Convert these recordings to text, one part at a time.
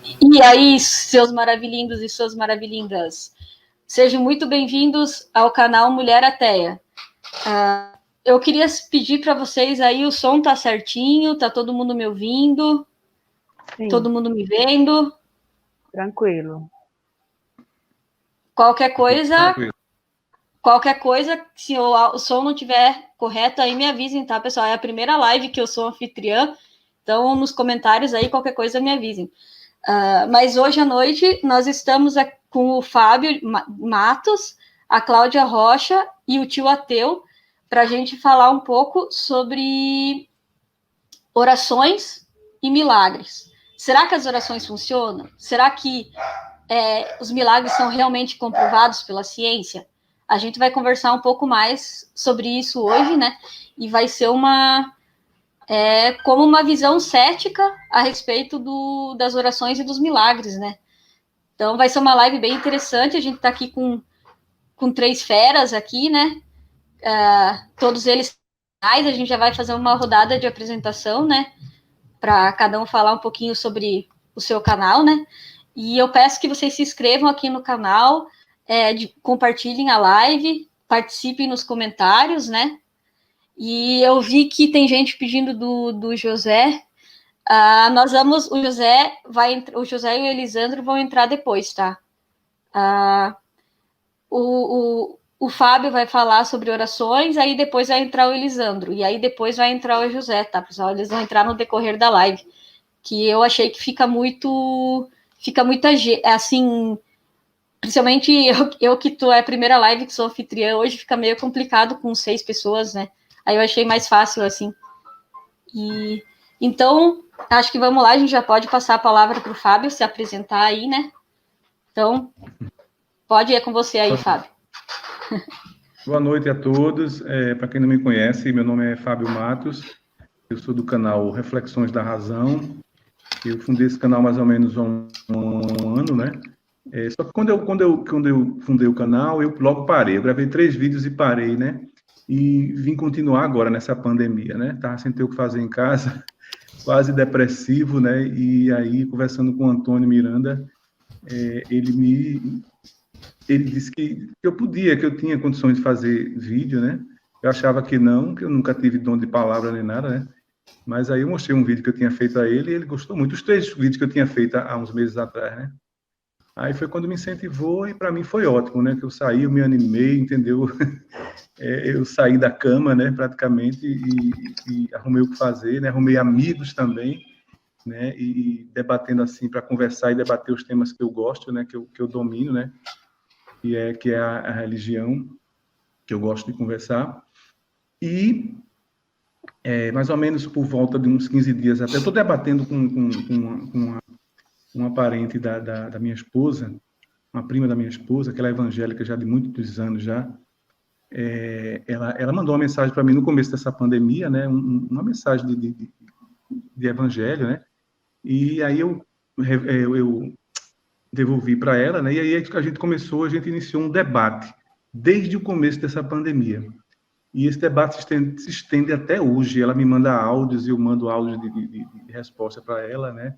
E aí, seus maravilhindos e suas maravilhindas, sejam muito bem-vindos ao canal Mulher Ateia. Eu queria pedir para vocês aí, o som tá certinho, tá todo mundo me ouvindo? Sim. Todo mundo me vendo? Tranquilo. Qualquer coisa, se o som não tiver correto, aí me avisem, tá, pessoal? É a primeira live que eu sou anfitriã, então nos comentários aí, qualquer coisa, me avisem. Mas hoje à noite nós estamos com o Fábio Matos, a Cláudia Rocha e o tio Ateu, para a gente falar um pouco sobre orações e milagres. Será que as orações funcionam? Será que os milagres são realmente comprovados pela ciência? A gente vai conversar um pouco mais sobre isso hoje, né? E vai ser como uma visão cética a respeito das orações e dos milagres, né? Então vai ser uma live bem interessante. A gente está aqui com 3 feras aqui, né? Todos eles, a gente já vai fazer uma rodada de apresentação, né? Para cada um falar um pouquinho sobre o seu canal, né? E eu peço que vocês se inscrevam aqui no canal, compartilhem a live, participem nos comentários, né? E eu vi que tem gente pedindo do José. O José e o Elisandro vão entrar depois, tá? O Fábio vai falar sobre orações, aí depois vai entrar o Elisandro, e aí depois vai entrar o José, tá, pessoal? Eles vão entrar no decorrer da live, que eu achei que fica muita assim, principalmente eu que tô, é a primeira live que sou anfitriã, hoje fica meio complicado com 6 pessoas, né? Aí eu achei mais fácil, assim. E então, acho que vamos lá, a gente já pode passar a palavra para o Fábio se apresentar aí, né? Então, pode ir com você aí, Fábio. Boa noite a todos. Para quem não me conhece, meu nome é Fábio Matos, eu sou do canal Reflexões da Razão. Eu fundei esse canal mais ou menos há um ano, né? Só que quando eu fundei o canal, eu logo parei. Eu gravei 3 vídeos e parei, né? E vim continuar agora nessa pandemia, né? Estava sem ter o que fazer em casa, quase depressivo, né? E aí, conversando com o Antônio Miranda, ele disse que eu podia, que eu tinha condições de fazer vídeo, né? Eu achava que não, que eu nunca tive dom de palavra nem nada, né? Mas aí eu mostrei um vídeo que eu tinha feito a ele e ele gostou muito. Os 3 vídeos que eu tinha feito há uns meses atrás, né? Aí foi quando me incentivou e para mim foi ótimo, né? Que eu saí, eu me animei, entendeu? Eu saí da cama, né? Praticamente e arrumei o que fazer, né? Arrumei amigos também, né? E debatendo assim para conversar e debater os temas que eu gosto, né? Que eu domino, né? Que é a religião que eu gosto de conversar. E mais ou menos por volta de uns 15 dias até, eu estou debatendo com uma parente da minha esposa, uma prima da minha esposa, que ela é evangélica já de muitos anos já. Ela mandou uma mensagem para mim no começo dessa pandemia, né? Uma mensagem de evangelho, né? E aí eu devolvi para ela, né? E aí a gente iniciou um debate desde o começo dessa pandemia. E esse debate se estende até hoje. Ela me manda áudios e eu mando áudios de resposta para ela, né?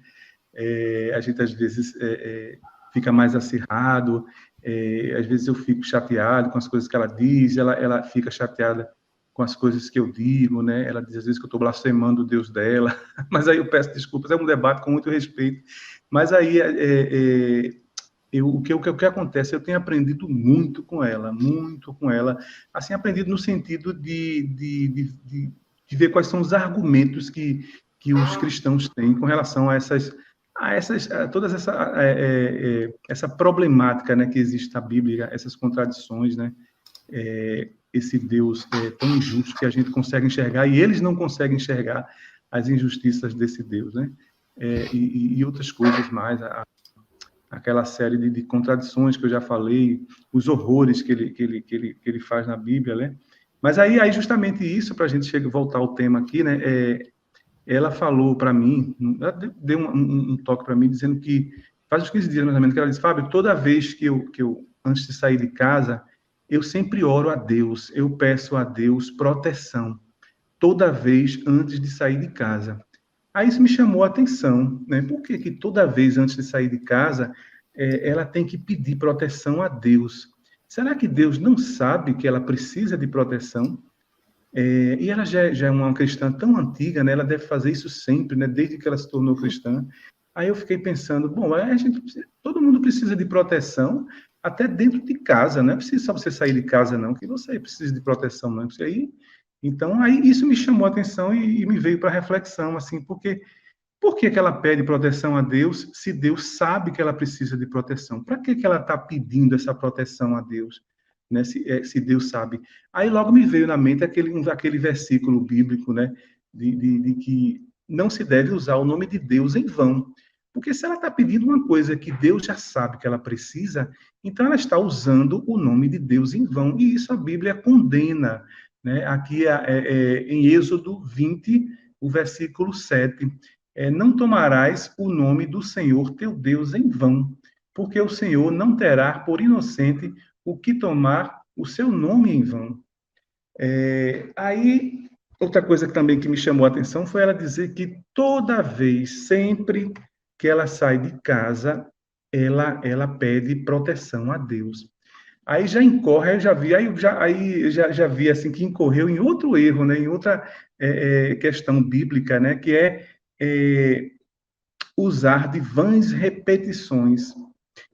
A gente, às vezes, fica mais acirrado, às vezes eu fico chateado com as coisas que ela diz, ela fica chateada com as coisas que eu digo, né? Ela diz, às vezes, que eu estou blasfemando o Deus dela, mas aí eu peço desculpas, é um debate com muito respeito. Mas aí, o que acontece, eu tenho aprendido muito com ela, assim, aprendido no sentido de ver quais são os argumentos que os cristãos têm com relação a toda essa problemática, né, que existe na Bíblia, essas contradições, né, esse Deus tão injusto que a gente consegue enxergar e eles não conseguem enxergar as injustiças desse Deus, né, e outras coisas mais, aquela série de contradições que eu já falei, os horrores que ele faz na Bíblia, né? Mas aí justamente isso, para a gente voltar ao tema aqui, né? Ela falou para mim, ela deu um toque para mim, dizendo que faz uns 15 dias mais ou menos, que ela disse, Fábio, toda vez que eu antes de sair de casa, eu sempre oro a Deus, eu peço a Deus proteção, toda vez antes de sair de casa. Aí isso me chamou a atenção, né? Por que que toda vez antes de sair de casa, ela tem que pedir proteção a Deus? Será que Deus não sabe que ela precisa de proteção? E ela já é uma cristã tão antiga, né? Ela deve fazer isso sempre, né? Desde que ela se tornou cristã. Aí eu fiquei pensando, bom, todo mundo precisa de proteção, até dentro de casa, não é preciso só você sair de casa, não, que você precisa de proteção, não. Então, aí isso me chamou a atenção e me veio para reflexão, assim, porque por que que ela pede proteção a Deus se Deus sabe que ela precisa de proteção? Para que que ela está pedindo essa proteção a Deus? Né, se Deus sabe. Aí logo me veio na mente aquele versículo bíblico, né, de que não se deve usar o nome de Deus em vão. Porque se ela está pedindo uma coisa que Deus já sabe que ela precisa, então ela está usando o nome de Deus em vão. E isso a Bíblia condena. Né? Aqui em Êxodo 20, o versículo 7. Não tomarás o nome do Senhor teu Deus em vão, porque o Senhor não terá por inocente o que tomar o seu nome em vão. Aí, outra coisa também que me chamou a atenção foi ela dizer que toda vez, sempre que ela sai de casa, ela pede proteção a Deus. Aí já incorre, já vi assim que incorreu em outro erro, né, em outra questão bíblica, né, que é usar de vãs repetições,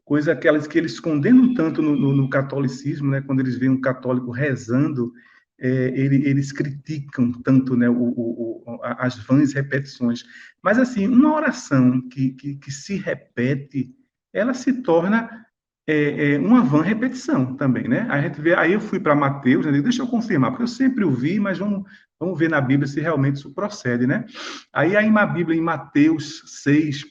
coisa aquelas que eles condenam tanto no catolicismo, né? Quando eles veem um católico rezando, eles criticam tanto, né, as vãs repetições. Mas, assim, uma oração que se repete, ela se torna uma vã repetição também, né? A gente vê, aí eu fui para Mateus, né? Deixa eu confirmar, porque eu sempre ouvi, mas vamos ver na Bíblia se realmente isso procede, né? Aí na Bíblia, em Mateus 6,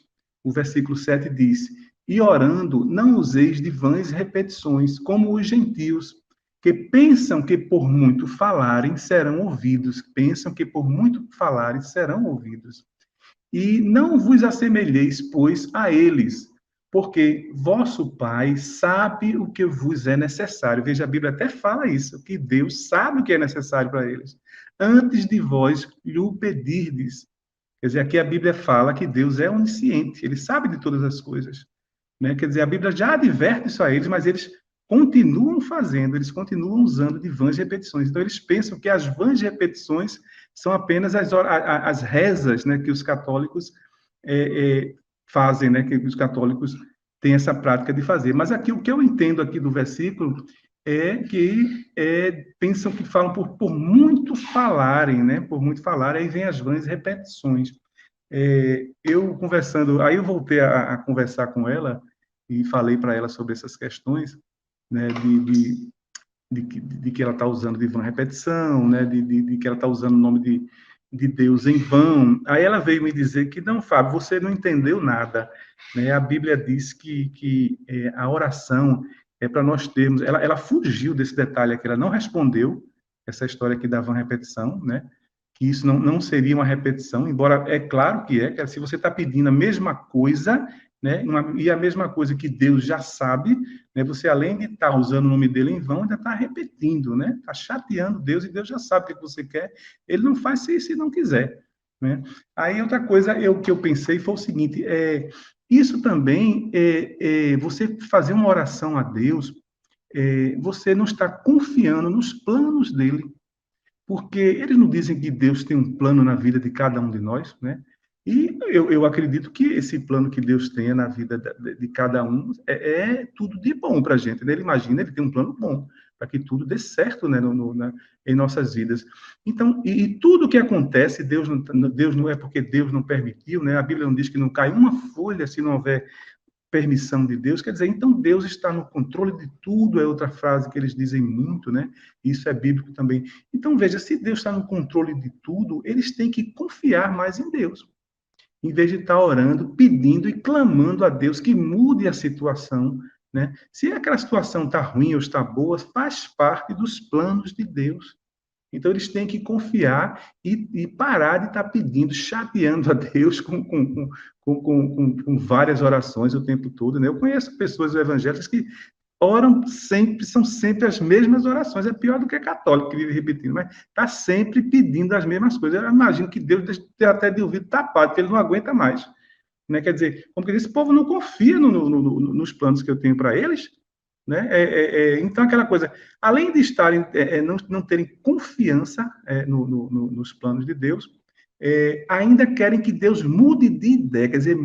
o versículo 7 diz: e orando, não useis de vãs repetições, como os gentios, que pensam que por muito falarem serão ouvidos. Pensam que por muito falarem serão ouvidos. E não vos assemelheis, pois, a eles, porque vosso Pai sabe o que vos é necessário. Veja, a Bíblia até fala isso, que Deus sabe o que é necessário para eles, antes de vós lhe o pedirdes. Quer dizer, aqui a Bíblia fala que Deus é onisciente, ele sabe de todas as coisas. Né? Quer dizer, a Bíblia já adverte isso a eles, mas eles continuam fazendo, eles continuam usando de vãs repetições. Então, eles pensam que as vãs repetições são apenas as rezas, né, que os católicos fazem, né, que os católicos têm essa prática de fazer. Mas aqui, o que eu entendo aqui do versículo é que pensam que falam por muito falarem, né, por muito falarem, aí vem as vãs repetições. Eu conversando, aí eu voltei a conversar com ela e falei para ela sobre essas questões, né, de que ela está usando de vã repetição, né, de que ela está usando o nome de Deus em vão. Aí ela veio me dizer que, não, Fábio, você não entendeu nada. Né? A Bíblia diz que a oração é para nós termos... Ela fugiu desse detalhe aqui, ela não respondeu essa história aqui da vã repetição, né? Que isso não seria uma repetição, embora é claro que se você está pedindo a mesma coisa, né, e a mesma coisa que Deus já sabe, né, você, além de estar usando o nome dele em vão, ainda está repetindo, né, está chateando Deus, e Deus já sabe o que você quer, ele não faz se não quiser. Né? Aí outra coisa que eu pensei foi o seguinte, isso também, você fazer uma oração a Deus, você não está confiando nos planos dele, porque eles não dizem que Deus tem um plano na vida de cada um de nós, né? E eu acredito que esse plano que Deus tenha na vida de cada um é tudo de bom para a gente, né? Ele imagina, ele tem um plano bom para que tudo dê certo, né, em nossas vidas. Então, e tudo que acontece, Deus não é porque Deus não permitiu, né? A Bíblia não diz que não cai uma folha se não houver permissão de Deus, quer dizer, então Deus está no controle de tudo, é outra frase que eles dizem muito, né? Isso é bíblico também. Então, veja, se Deus está no controle de tudo, eles têm que confiar mais em Deus, em vez de estar orando, pedindo e clamando a Deus que mude a situação, né? Se aquela situação está ruim ou está boa, faz parte dos planos de Deus. Então, eles têm que confiar e parar de estar pedindo, chateando a Deus com várias orações o tempo todo. Né? Eu conheço pessoas evangélicas que oram sempre, são sempre as mesmas orações. É pior do que católico que vive repetindo, mas está sempre pedindo as mesmas coisas. Eu imagino que Deus deve ter até de ouvido tapado, porque ele não aguenta mais. Né? Quer dizer, como que esse povo não confia nos planos que eu tenho para eles. Né? Então, aquela coisa, além de estarem, não terem confiança nos planos de Deus, ainda querem que Deus mude de ideia, quer dizer,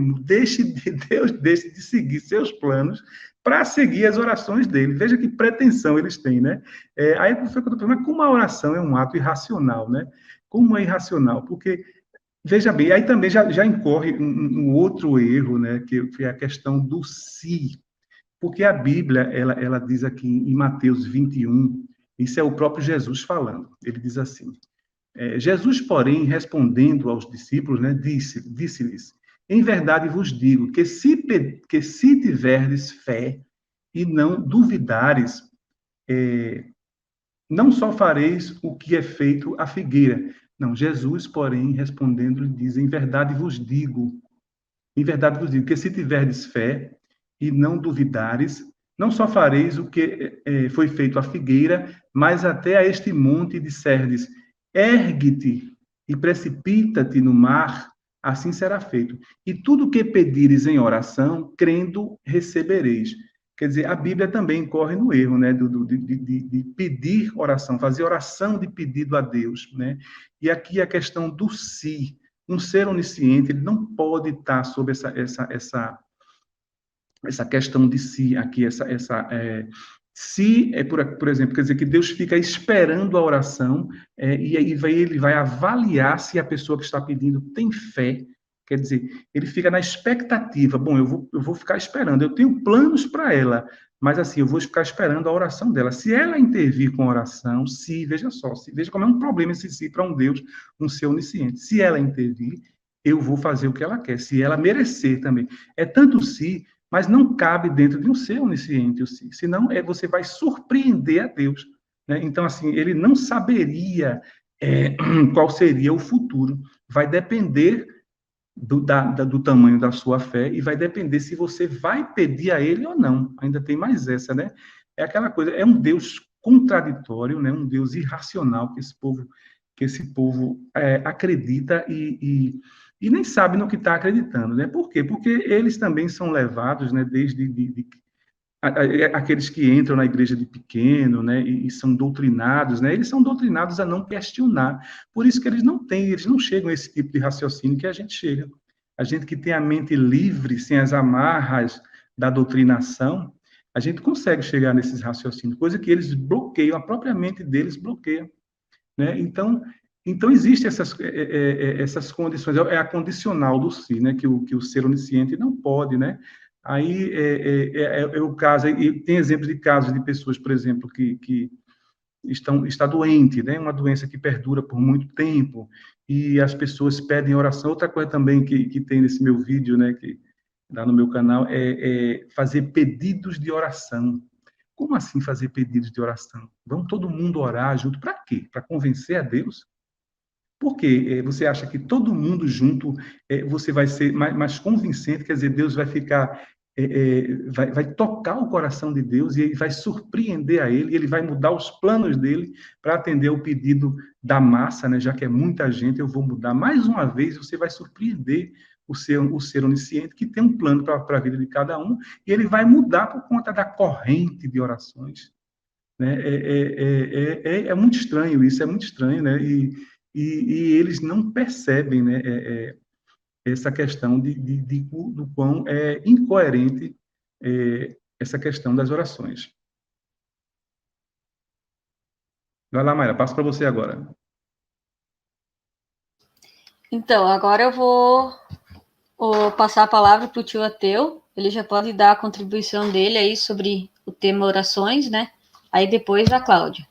Deus deixe de seguir seus planos para seguir as orações dele. Veja que pretensão eles têm, né? Aí foi quando eu pergunto, mas como a oração é um ato irracional, né? Como é irracional? Porque, veja bem, aí também já incorre um outro erro, né? Que é a questão do si. Porque a Bíblia, ela diz aqui em Mateus 21, isso é o próprio Jesus falando. Ele diz assim, Jesus, porém, respondendo aos discípulos, né, disse-lhes, em verdade vos digo que se tiverdes fé e não duvidares, não só fareis o que é feito à figueira. Não, Jesus, porém, respondendo, lhe diz, em verdade vos digo, que se tiverdes fé e não duvidares, não só fareis o que foi feito à figueira, mas até a este monte disserdes, ergue-te e precipita-te no mar, assim será feito. E tudo o que pedires em oração, crendo, recebereis. Quer dizer, a Bíblia também corre no erro, né, de pedir oração, fazer oração de pedido a Deus, né? E aqui a questão do si. Um ser onisciente, ele não pode estar sob essa questão de si aqui, se, por exemplo, quer dizer que Deus fica esperando a oração e aí ele vai avaliar se a pessoa que está pedindo tem fé, quer dizer, ele fica na expectativa, bom, eu vou ficar esperando, eu tenho planos para ela, mas assim, eu vou ficar esperando a oração dela. Se ela intervir com a oração, veja só, veja como é um problema esse si para um Deus, um ser onisciente. Se ela intervir, eu vou fazer o que ela quer, se ela merecer também. É tanto si, mas não cabe dentro de um ser onisciente o si, senão você vai surpreender a Deus. Né? Então, assim, ele não saberia qual seria o futuro. Vai depender do tamanho da sua fé e vai depender se você vai pedir a ele ou não. Ainda tem mais essa, né? É aquela coisa, é um Deus contraditório, né? Um Deus irracional que esse povo acredita e nem sabe no que está acreditando, né? Por quê? Porque eles também são levados, né? Desde aqueles que entram na igreja de pequeno, né? E são doutrinados, né? Eles são doutrinados a não questionar. Por isso que eles não chegam a esse tipo de raciocínio que a gente chega. A gente que tem a mente livre, sem as amarras da doutrinação, a gente consegue chegar nesses raciocínios, coisa que eles bloqueiam, a própria mente deles bloqueia. Né? Então existem essas condições, é a condicional do si, né? que o ser onisciente não pode, né? Aí é o caso, e tem exemplos de casos de pessoas, por exemplo, que está doente, né? Uma doença que perdura por muito tempo, e as pessoas pedem oração. Outra coisa também que tem nesse meu vídeo, né? Que dá no meu canal, é fazer pedidos de oração. Como assim fazer pedidos de oração? Vamos todo mundo orar junto? Para quê? Para convencer a Deus? Por quê? Você acha que todo mundo junto você vai ser mais convincente, quer dizer, Deus vai ficar, vai tocar o coração de Deus e ele vai surpreender a ele, e ele vai mudar os planos dele para atender o pedido da massa, né? Já que é muita gente, eu vou mudar. Mais uma vez, você vai surpreender o ser onisciente, que tem um plano para a vida de cada um, e ele vai mudar por conta da corrente de orações. Né? É muito estranho isso, é muito estranho, né? E eles não percebem, né? Essa questão do quão é incoerente essa questão das orações. Vai lá, Mayra, passo para você agora. Então, agora eu vou passar a palavra para o tio Ateu. Ele já pode dar a contribuição dele aí sobre o tema orações, né? Aí depois a Cláudia.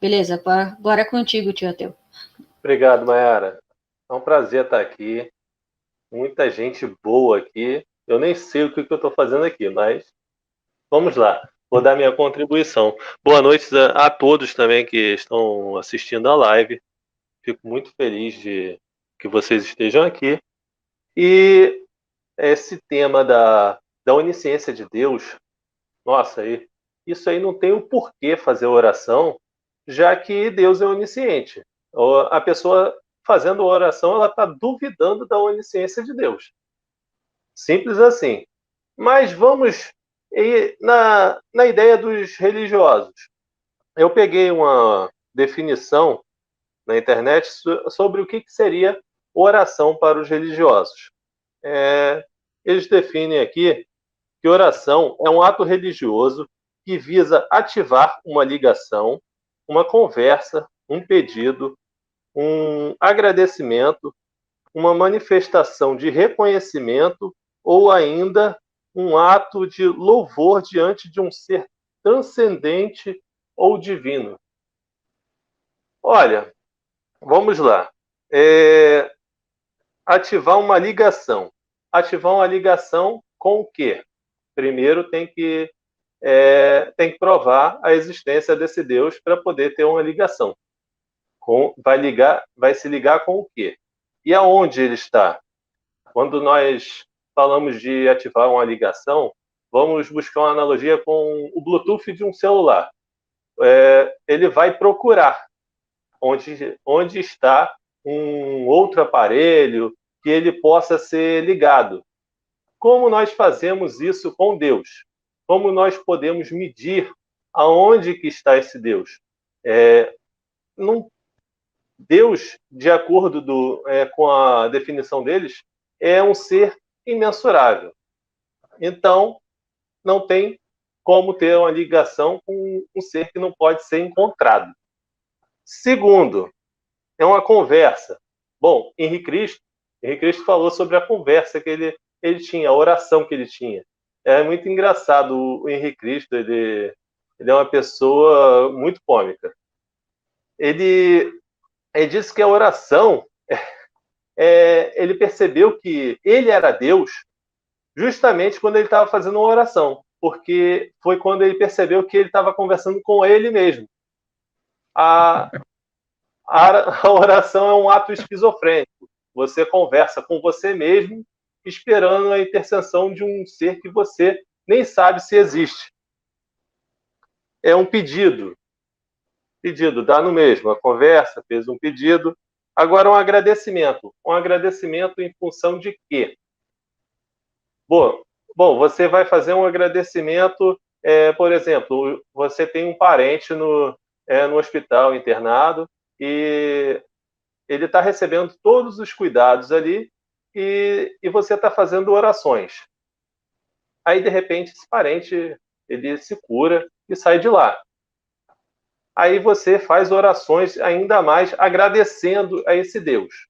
Beleza, agora é contigo, tio Ateu. Obrigado, Mayara. É um prazer estar aqui. Muita gente boa aqui. Eu nem sei o que eu estou fazendo aqui, mas vamos lá. Vou dar minha contribuição. Boa noite a todos também que estão assistindo a live. Fico muito feliz de que vocês estejam aqui. E esse tema da onisciência de Deus, nossa, aí isso aí não tem o porquê fazer oração, já que Deus é onisciente. A pessoa fazendo oração, ela está duvidando da onisciência de Deus. Simples assim. Mas vamos na ideia dos religiosos. Eu peguei uma definição na internet sobre o que seria oração para os religiosos. Eles definem aqui que oração é um ato religioso que visa ativar uma ligação, uma conversa, um pedido, um agradecimento, uma manifestação de reconhecimento ou ainda um ato de louvor diante de um ser transcendente ou divino. Olha, vamos lá. Ativar uma ligação. Ativar uma ligação com o quê? Primeiro tem que provar a existência desse Deus para poder ter uma ligação. Vai se ligar com o quê? E aonde ele está? Quando nós falamos de ativar uma ligação, vamos buscar uma analogia com o Bluetooth de um celular. Ele vai procurar onde está um outro aparelho que ele possa ser ligado. Como nós fazemos isso com Deus? Como nós podemos medir aonde que está esse Deus? Deus, de acordo com a definição deles, é um ser imensurável. Então, não tem como ter uma ligação com um ser que não pode ser encontrado. Segundo, é uma conversa. Bom, Henrique Cristo falou sobre a conversa que ele tinha, a oração que ele tinha. É muito engraçado o Henrique Cristo, ele é uma pessoa muito cômica. Ele disse que a oração, ele percebeu que ele era Deus justamente quando ele estava fazendo uma oração, porque foi quando ele percebeu que ele estava conversando com ele mesmo. A oração é um ato esquizofrênico. Você conversa com você mesmo, esperando a intercessão de um ser que você nem sabe se existe. É um pedido. Pedido, dá no mesmo. A conversa fez um pedido. Agora, um agradecimento. Um agradecimento em função de quê? Bom, você vai fazer um agradecimento, por exemplo, você tem um parente no hospital internado e ele está recebendo todos os cuidados ali e você está fazendo orações. Aí, de repente, esse parente ele se cura e sai de lá. Aí você faz orações ainda mais agradecendo a esse Deus.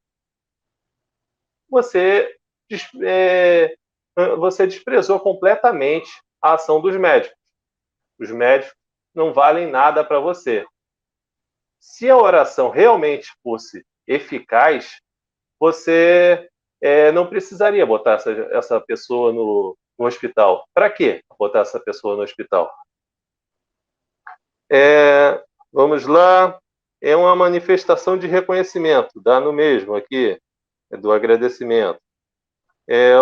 Você desprezou completamente a ação dos médicos. Os médicos não valem nada para você. Se a oração realmente fosse eficaz, você não precisaria botar essa pessoa no hospital. Para quê botar essa pessoa no hospital? Vamos lá. É uma manifestação de reconhecimento. Dá no mesmo aqui, do agradecimento.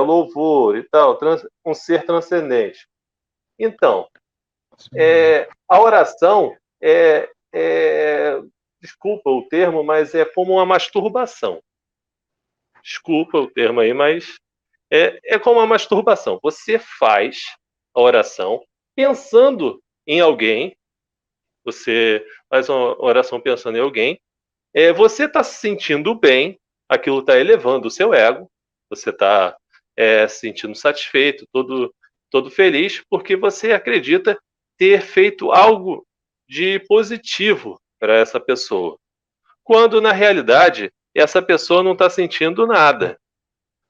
Louvor e tal, um ser transcendente. Então, a oração desculpa o termo, mas é como uma masturbação. Desculpa o termo aí, mas é como uma masturbação. Você faz a oração pensando em alguém, você faz uma oração pensando em alguém, você está se sentindo bem, aquilo está elevando o seu ego, você está se sentindo satisfeito, todo feliz, porque você acredita ter feito algo de positivo para essa pessoa. Quando, na realidade, essa pessoa não está sentindo nada.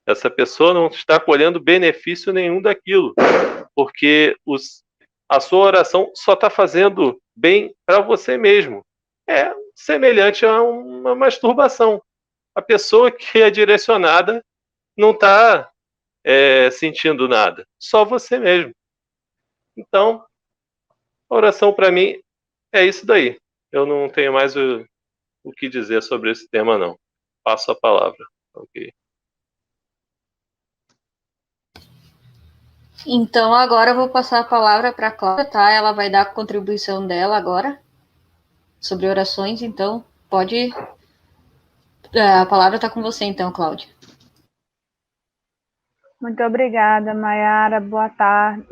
Essa pessoa não está colhendo benefício nenhum daquilo, porque a sua oração só está fazendo bem para você mesmo. É semelhante a uma masturbação. A pessoa que é direcionada não está sentindo nada, só você mesmo. Então, a oração para mim é isso daí. Eu não tenho mais o que dizer sobre esse tema, não. Passo a palavra. Ok. Então, agora eu vou passar a palavra para a Cláudia, tá? Ela vai dar a contribuição dela agora sobre orações, então pode. A palavra está com você, então, Cláudia. Muito obrigada, Mayara. Boa tarde,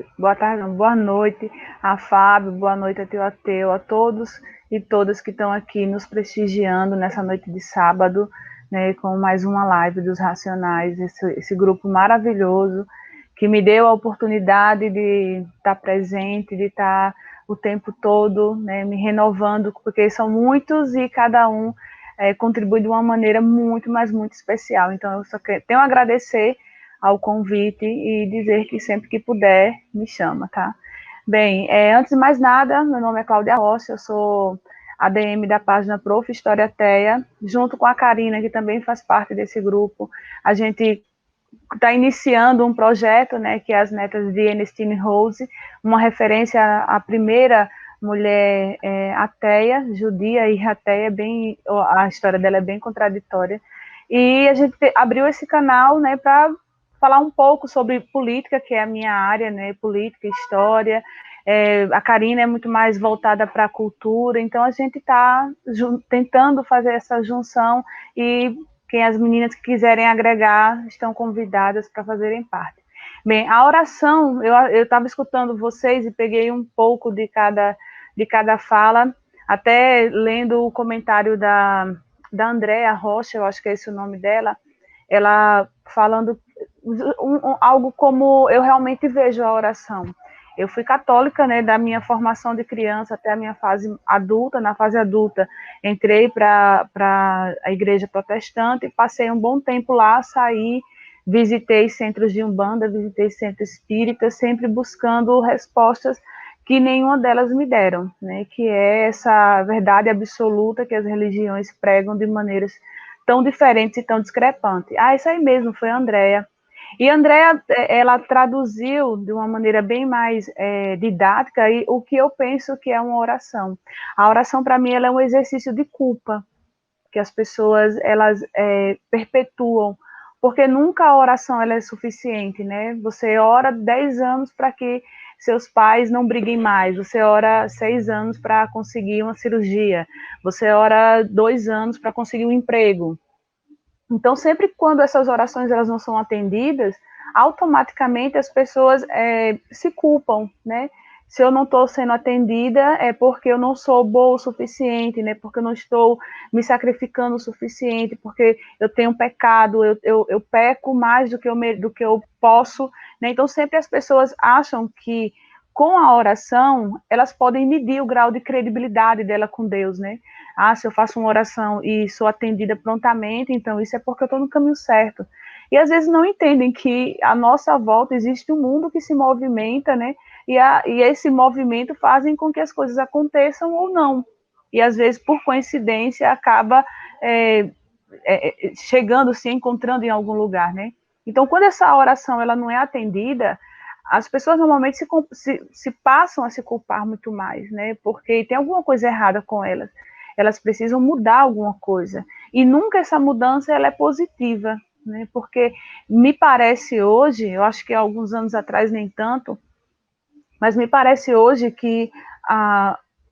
não, boa noite a Fábio, boa noite a Ateu, a todos e todas que estão aqui nos prestigiando nessa noite de sábado, né, com mais uma live dos Racionais, esse grupo maravilhoso que me deu a oportunidade de estar presente, de estar o tempo todo, né, me renovando, porque são muitos e cada um contribui de uma maneira muito, mas muito especial. Então, eu só tenho a agradecer ao convite e dizer que sempre que puder, me chama, tá? Bem, antes de mais nada, meu nome é Cláudia Rocha, eu sou ADM da página Prof. História Teia, junto com a Karina, que também faz parte desse grupo. A gente está iniciando um projeto, né, que é as Netas de Ernestine Rose, uma referência à primeira mulher ateia, judia e ateia, a história dela é bem contraditória. E a gente abriu esse canal, né, para falar um pouco sobre política, que é a minha área, né, política, história. A Karina é muito mais voltada para a cultura, então a gente está tentando fazer essa junção e as meninas que quiserem agregar estão convidadas para fazerem parte. Bem, a oração, eu estava escutando vocês e peguei um pouco de cada fala, até lendo o comentário da Andréa Rocha, eu acho que é esse o nome dela, ela falando algo como eu realmente vejo a oração. Eu fui católica, né, da minha formação de criança até a minha fase adulta. Na fase adulta, entrei para a igreja protestante e passei um bom tempo lá, saí, visitei centros de umbanda, visitei centros espíritas, sempre buscando respostas que nenhuma delas me deram, né, que é essa verdade absoluta que as religiões pregam de maneiras tão diferentes e tão discrepantes. Isso aí mesmo, foi a Andréa. E a Andréa, ela traduziu de uma maneira bem mais didática o que eu penso que é uma oração. A oração, para mim, ela é um exercício de culpa, que as pessoas, elas perpetuam, porque nunca a oração ela é suficiente, né? Você ora 10 anos para que seus pais não briguem mais, você ora 6 anos para conseguir uma cirurgia, você ora 2 anos para conseguir um emprego. Então, sempre quando essas orações elas não são atendidas, automaticamente as pessoas se culpam, né? Se eu não estou sendo atendida, é porque eu não sou boa o suficiente, né? Porque eu não estou me sacrificando o suficiente, porque eu tenho pecado, eu peco mais do que eu posso, né? Então, sempre as pessoas acham que com a oração, elas podem medir o grau de credibilidade dela com Deus, né? Se eu faço uma oração e sou atendida prontamente, então isso é porque eu estou no caminho certo. E às vezes não entendem que à nossa volta existe um mundo que se movimenta, né? E esse movimento fazem com que as coisas aconteçam ou não. E às vezes, por coincidência, acaba chegando, se encontrando em algum lugar, né? Então, quando essa oração ela não é atendida, as pessoas normalmente se passam a se culpar muito mais, né? Porque tem alguma coisa errada com elas. Elas precisam mudar alguma coisa. E nunca essa mudança ela é positiva, né? Porque me parece hoje, eu acho que há alguns anos atrás nem tanto, mas me parece hoje que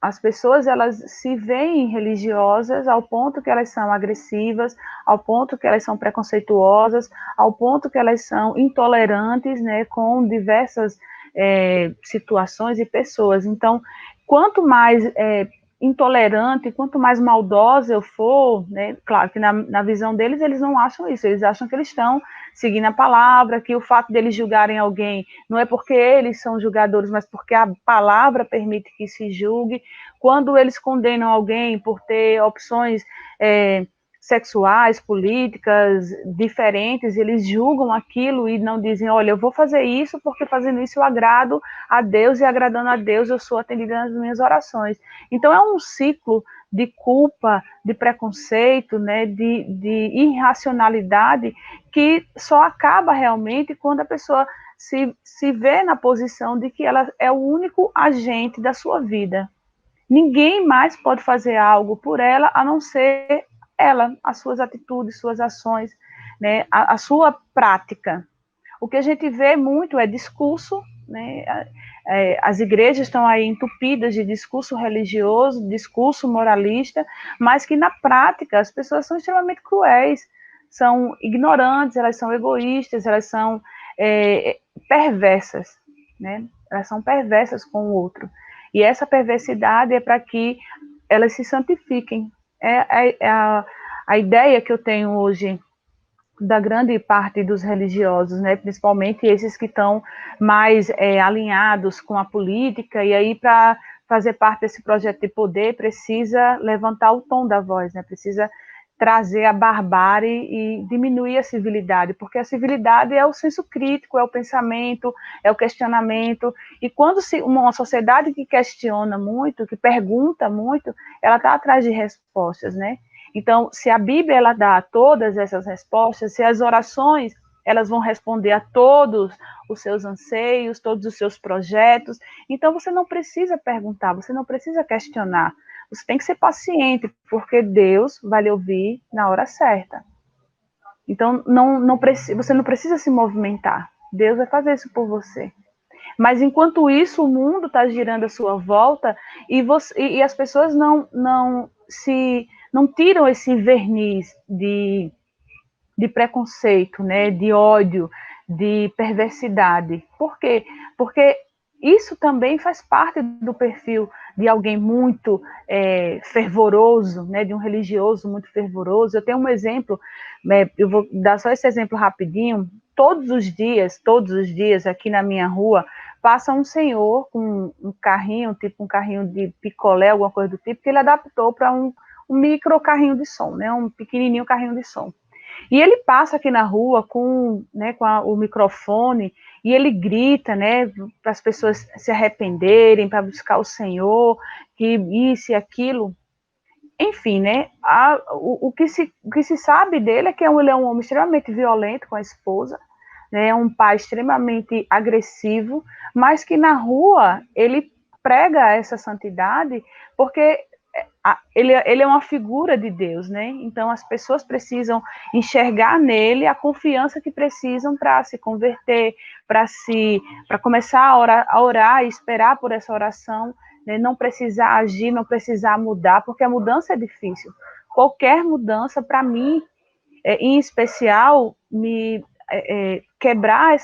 as pessoas elas se veem religiosas ao ponto que elas são agressivas, ao ponto que elas são preconceituosas, ao ponto que elas são intolerantes, né, com diversas situações e pessoas. Então, quanto mais intolerante, quanto mais maldosa eu for, né, claro que na visão deles, eles não acham isso, eles acham que eles estão seguindo a palavra, que o fato deles julgarem alguém não é porque eles são julgadores, mas porque a palavra permite que se julgue. Quando eles condenam alguém por ter opções sexuais, políticas diferentes, eles julgam aquilo e não dizem, olha, eu vou fazer isso porque fazendo isso eu agrado a Deus e agradando a Deus eu sou atendida nas minhas orações. Então é um ciclo de culpa, de preconceito, né, de irracionalidade que só acaba realmente quando a pessoa se vê na posição de que ela é o único agente da sua vida. Ninguém mais pode fazer algo por ela a não ser ela, as suas atitudes, suas ações, né, a sua prática. O que a gente vê muito é discurso, né? As igrejas estão aí entupidas de discurso religioso, discurso moralista, mas que na prática as pessoas são extremamente cruéis, são ignorantes, elas são egoístas, elas são perversas, né? Elas são perversas com o outro. E essa perversidade é para que elas se santifiquem. A ideia que eu tenho hoje da grande parte dos religiosos, né, principalmente esses que estão mais alinhados com a política, e aí para fazer parte desse projeto de poder precisa levantar o tom da voz, né, precisa trazer a barbárie e diminuir a civilidade, porque a civilidade é o senso crítico, é o pensamento, é o questionamento, e quando uma sociedade que questiona muito, que pergunta muito, ela está atrás de respostas, né? Então, se a Bíblia ela dá todas essas respostas, se as orações elas vão responder a todos os seus anseios, todos os seus projetos, então você não precisa perguntar, você não precisa questionar, você tem que ser paciente, porque Deus vai lhe ouvir na hora certa. Então, você não precisa se movimentar, Deus vai fazer isso por você. Mas, enquanto isso, o mundo está girando à sua volta e as pessoas não tiram esse verniz de preconceito, né, de ódio, de perversidade. Por quê? Porque isso também faz parte do perfil de alguém muito fervoroso, né, de um religioso muito fervoroso. Eu tenho um exemplo, eu vou dar só esse exemplo rapidinho. Todos os dias, aqui na minha rua, passa um senhor com um carrinho, tipo um carrinho de picolé, alguma coisa do tipo, que ele adaptou para um micro carrinho de som, né, um pequenininho carrinho de som. E ele passa aqui na rua com o microfone e ele grita, né, para as pessoas se arrependerem, para buscar o Senhor, que isso e aquilo. Enfim, né, o que se sabe dele é que ele é um homem extremamente violento com a esposa, né, é um pai extremamente agressivo, mas que na rua ele prega essa santidade porque ele é uma figura de Deus, né? Então as pessoas precisam enxergar nele a confiança que precisam para se converter, para começar a orar e esperar por essa oração, né? Não precisar agir, não precisar mudar, porque a mudança é difícil. Qualquer mudança, para mim, em especial, quebrar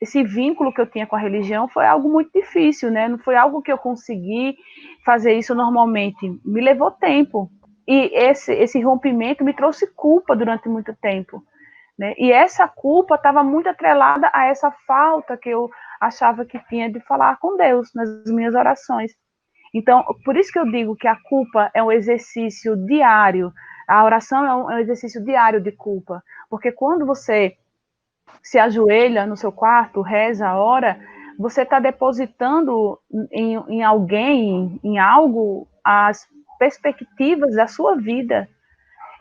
esse vínculo que eu tinha com a religião foi algo muito difícil, né? Não foi algo que eu consegui fazer isso normalmente. Me levou tempo. E esse rompimento me trouxe culpa durante muito tempo, né? E essa culpa estava muito atrelada a essa falta que eu achava que tinha de falar com Deus nas minhas orações. Então, por isso que eu digo que a culpa é um exercício diário, a oração é um exercício diário de culpa, porque quando você se ajoelha no seu quarto, reza, ora, você está depositando em alguém, em algo, as perspectivas da sua vida.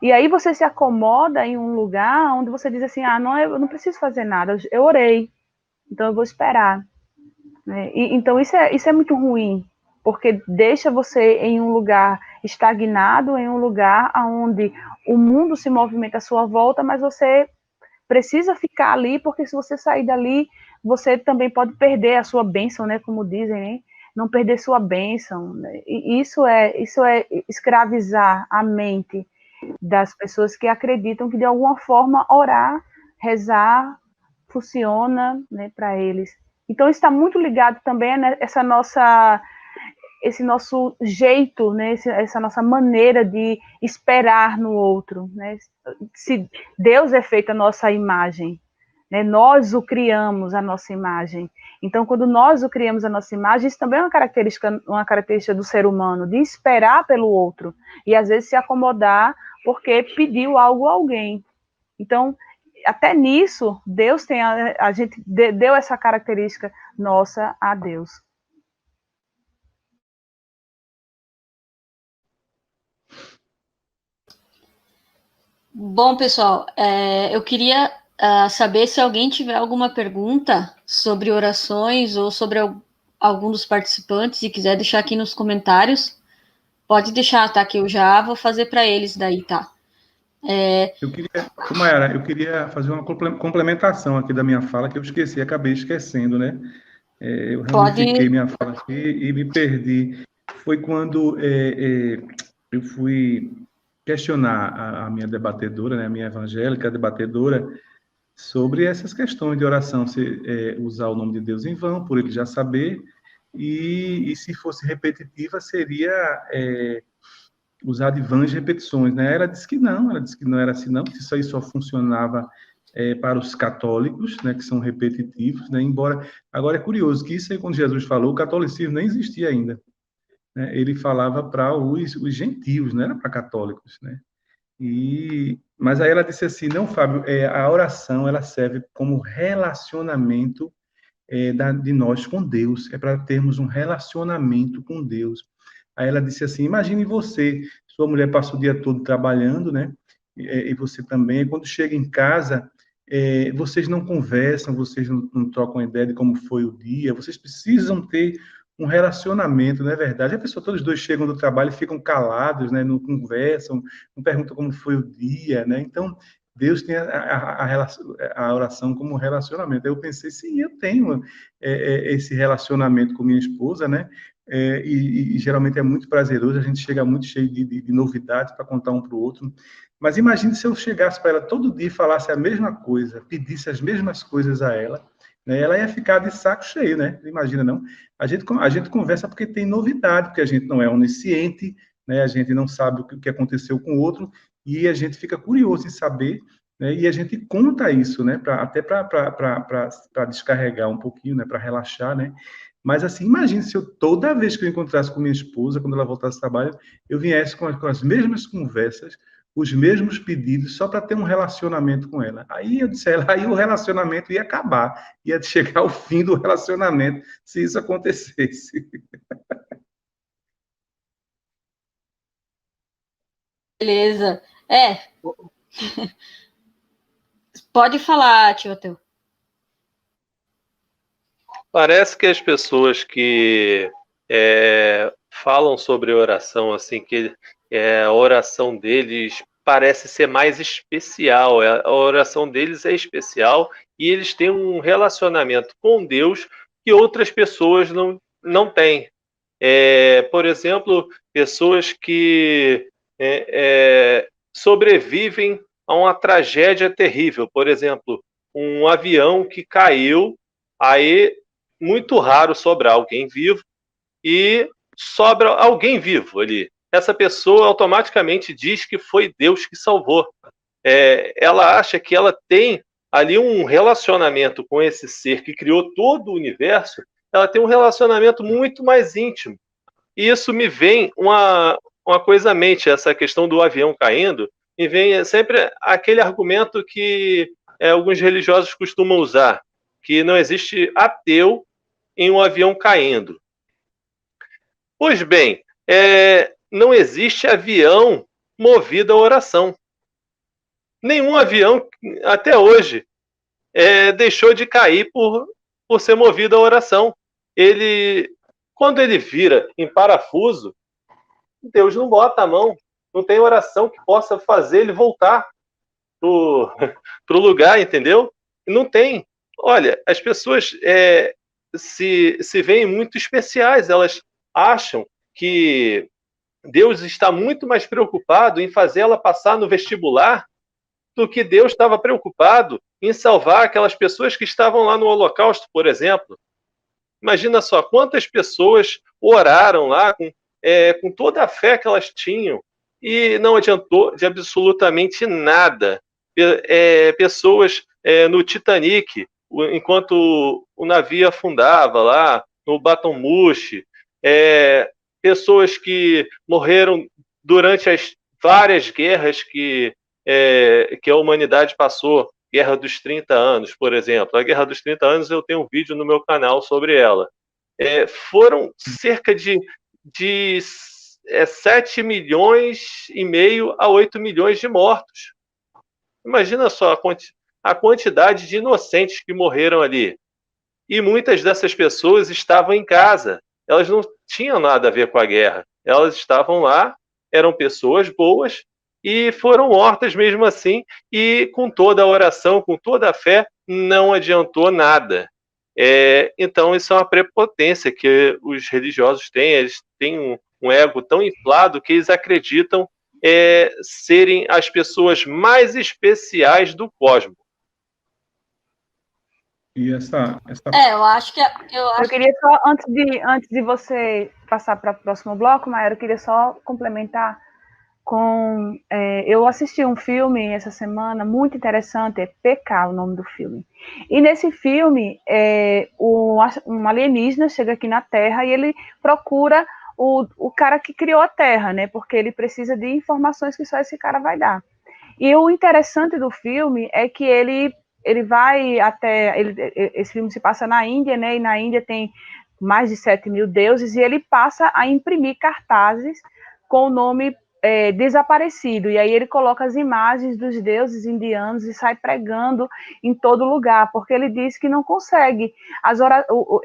E aí você se acomoda em um lugar onde você diz assim, não, eu não preciso fazer nada, eu orei, então eu vou esperar. Então isso é muito ruim, porque deixa você em um lugar estagnado, em um lugar onde o mundo se movimenta à sua volta, mas você precisa ficar ali, porque se você sair dali, você também pode perder a sua bênção, né, como dizem, né? Não perder sua bênção. Né? E isso é escravizar a mente das pessoas que acreditam que, de alguma forma, orar, rezar, funciona, né, para eles. Então, está muito ligado também a esse nosso jeito, né, essa nossa maneira de esperar no outro, né? Se Deus é feito a nossa imagem, né, nós o criamos a nossa imagem. Então, quando nós o criamos a nossa imagem, isso também é uma característica do ser humano, de esperar pelo outro, e às vezes se acomodar porque pediu algo a alguém. Então, até nisso, Deus a gente deu essa característica nossa a Deus. Bom, pessoal, eu queria saber se alguém tiver alguma pergunta sobre orações ou sobre algum dos participantes e quiser deixar aqui nos comentários, pode deixar, tá? Que eu já vou fazer para eles daí, tá? Mayara, eu queria fazer uma complementação aqui da minha fala, que eu esqueci, acabei esquecendo, né? Eu ramifiquei minha fala aqui e me perdi. Foi quando eu fui questionar a minha debatedora, né, a minha evangélica debatedora, sobre essas questões de oração, se usar o nome de Deus em vão, por ele já saber, e se fosse repetitiva, seria usar de vãs repetições, né? Ela disse que não era assim, não, que isso aí só funcionava para os católicos, né, que são repetitivos, né? Embora, agora é curioso que isso aí, quando Jesus falou, o catolicismo nem existia ainda, né? Ele falava para os gentios, não era para católicos, né? Mas aí ela disse assim, não, Fábio, a oração ela serve como relacionamento de nós com Deus, é para termos um relacionamento com Deus. Aí ela disse assim, imagine você, sua mulher passa o dia todo trabalhando, né? E você também, quando chega em casa, vocês não conversam, vocês não trocam ideia de como foi o dia, vocês precisam ter um relacionamento, não é verdade? A pessoa, todos os dois chegam do trabalho e ficam calados, né? Não conversam, não perguntam como foi o dia, né? Então, Deus tem a oração como relacionamento. Aí eu pensei, sim, eu tenho esse relacionamento com minha esposa, né? E geralmente é muito prazeroso, a gente chega muito cheio de novidades para contar um para o outro. Mas imagine se eu chegasse para ela todo dia e falasse a mesma coisa, pedisse as mesmas coisas a ela, né? Ela ia ficar de saco cheio, né? Imagina, não? A gente conversa porque tem novidade, porque a gente não é onisciente, né? A gente não sabe o que aconteceu com o outro, e a gente fica curioso em saber, né? E a gente conta isso, né? Até para descarregar um pouquinho, né? Para relaxar, né? Mas assim, imagine se eu toda vez que eu encontrasse com minha esposa, quando ela voltasse do trabalho, eu viesse com as mesmas conversas, os mesmos pedidos, só para ter um relacionamento com ela. Aí eu disse a ela, aí o relacionamento ia acabar, ia chegar ao fim do relacionamento, se isso acontecesse. Beleza. Pode falar, tio Teu. Parece que as pessoas que falam sobre oração, assim, que a oração deles parece ser mais especial. A oração deles é especial e eles têm um relacionamento com Deus que outras pessoas não têm. Por exemplo, pessoas que sobrevivem a uma tragédia terrível. Por exemplo, um avião que caiu, aí muito raro sobrar alguém vivo, e sobra alguém vivo ali. Essa pessoa automaticamente diz que foi Deus que salvou. Ela acha que ela tem ali um relacionamento com esse ser que criou todo o universo, ela tem um relacionamento muito mais íntimo. E isso me vem uma coisa à mente, essa questão do avião caindo, me vem sempre aquele argumento que alguns religiosos costumam usar, que não existe ateu em um avião caindo. Pois bem, não existe avião movido à oração. Nenhum avião, até hoje, deixou de cair por ser movido à oração. Quando ele vira em parafuso, Deus não bota a mão. Não tem oração que possa fazer ele voltar para o lugar, entendeu? Não tem. Olha, as pessoas se veem muito especiais. Elas acham que Deus está muito mais preocupado em fazer ela passar no vestibular do que Deus estava preocupado em salvar aquelas pessoas que estavam lá no Holocausto, por exemplo. Imagina só quantas pessoas oraram lá com toda a fé que elas tinham e não adiantou de absolutamente nada. Pessoas no Titanic, enquanto o navio afundava lá, no Baton Rouge, pessoas que morreram durante as várias guerras que a humanidade passou, Guerra dos 30 anos, por exemplo. A Guerra dos 30 anos eu tenho um vídeo no meu canal sobre ela. Foram cerca de 7 milhões e meio a 8 milhões de mortos. Imagina só a quantidade de inocentes que morreram ali. E muitas dessas pessoas estavam em casa. Elas não tinham nada a ver com a guerra. Elas estavam lá, eram pessoas boas, e foram mortas mesmo assim, e com toda a oração, com toda a fé, não adiantou nada. Então, isso é uma prepotência que os religiosos têm. Eles têm um ego tão inflado que eles acreditam serem as pessoas mais especiais do cosmos. E essa... Eu acho que... Eu queria só, antes de você passar para o próximo bloco, Mayara, eu queria só complementar com... eu assisti um filme essa semana, muito interessante, é PK o nome do filme. E nesse filme, um alienígena chega aqui na Terra e ele procura o cara que criou a Terra, né? Porque ele precisa de informações que só esse cara vai dar. E o interessante do filme é que ele vai até... esse filme se passa na Índia, né? E na Índia tem mais de 7 mil deuses, e ele passa a imprimir cartazes com o nome desaparecido. E aí ele coloca as imagens dos deuses indianos e sai pregando em todo lugar, porque ele diz que não consegue.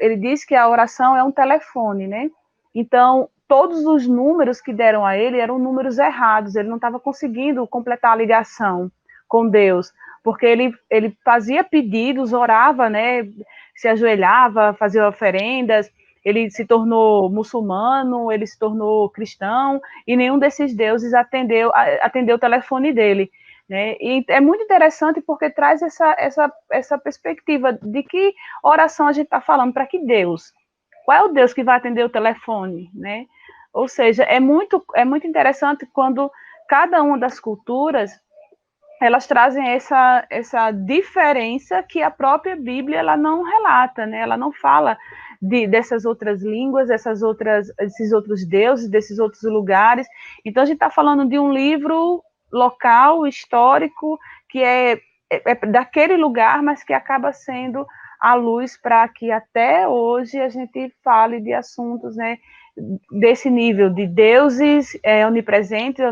Ele diz que a oração é um telefone, né? Então, todos os números que deram a ele eram números errados, ele não estava conseguindo completar a ligação com Deus, porque ele fazia pedidos, orava, né, se ajoelhava, fazia oferendas, ele se tornou muçulmano, ele se tornou cristão, e nenhum desses deuses atendeu o telefone dele, né? E é muito interessante porque traz essa perspectiva de que oração a gente está falando, para que Deus? Qual é o Deus que vai atender o telefone, né? Ou seja, é muito interessante quando cada uma das culturas elas trazem essa diferença que a própria Bíblia ela não relata, né? Ela não fala dessas outras línguas, esses outros deuses, desses outros lugares. Então a gente está falando de um livro local, histórico, que é daquele lugar, mas que acaba sendo a luz para que até hoje a gente fale de assuntos, né, desse nível de deuses onipresentes,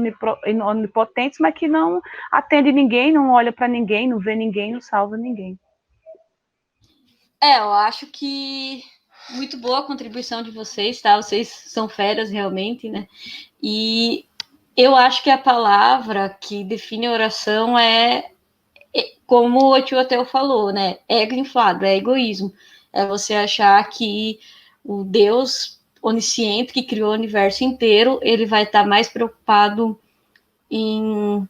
onipotentes, mas que não atende ninguém, não olha para ninguém, não vê ninguém, não salva ninguém. Eu acho que muito boa a contribuição de vocês, tá? Vocês são feras realmente, né? E eu acho que a palavra que define a oração como o tio Ateu falou, né? Ego inflado, é egoísmo. É você achar que o Deus onisciente que criou o universo inteiro, ele vai estar mais preocupado em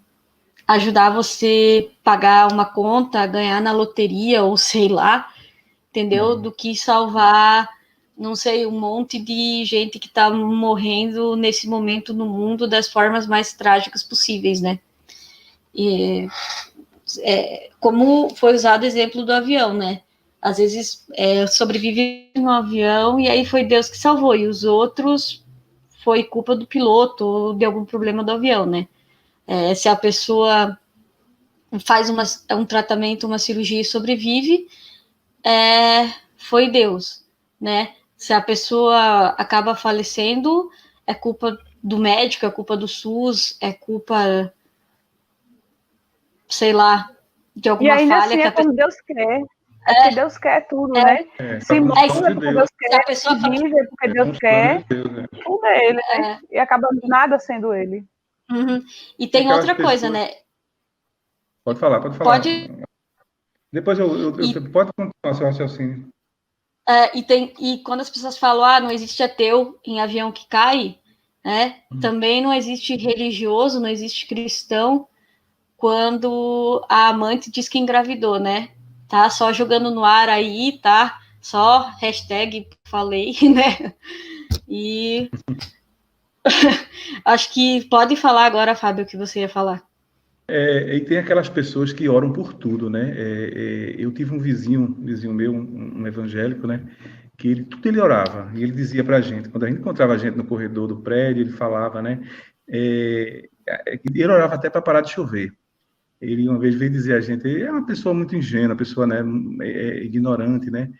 ajudar você pagar uma conta, ganhar na loteria, ou sei lá, entendeu? Do que salvar, não sei, um monte de gente que está morrendo nesse momento no mundo das formas mais trágicas possíveis, né? Como foi usado o exemplo do avião, né? Às vezes sobrevive no avião e aí foi Deus que salvou, e os outros foi culpa do piloto ou de algum problema do avião, né? Se a pessoa faz um tratamento, uma cirurgia e sobrevive, foi Deus, né? Se a pessoa acaba falecendo, é culpa do médico, é culpa do SUS, é culpa, sei lá, de alguma falha. E ainda falha assim que é como Deus quer. Porque Deus quer tudo, né? Se morre é porque Deus quer, se vive é porque Deus quer, tudo é ele, né? E acaba nada sendo ele. Uhum. E tem outra coisa, né? Pode falar. Depois pode continuar seu raciocínio. E quando as pessoas falam, não existe ateu em avião que cai, né? Também não existe religioso, não existe cristão quando a amante diz que engravidou, né? Tá só jogando no ar aí, tá? Só hashtag falei, né? E acho que pode falar agora, Fábio, o que você ia falar. E tem aquelas pessoas que oram por tudo, né? Eu tive um vizinho meu, um evangélico, né? Que tudo ele orava, e ele dizia pra gente, quando a gente encontrava a gente no corredor do prédio, ele falava, né? Ele orava até para parar de chover. Ele uma vez veio dizer a gente, ele é uma pessoa muito ingênua, uma pessoa, né, ignorante, né?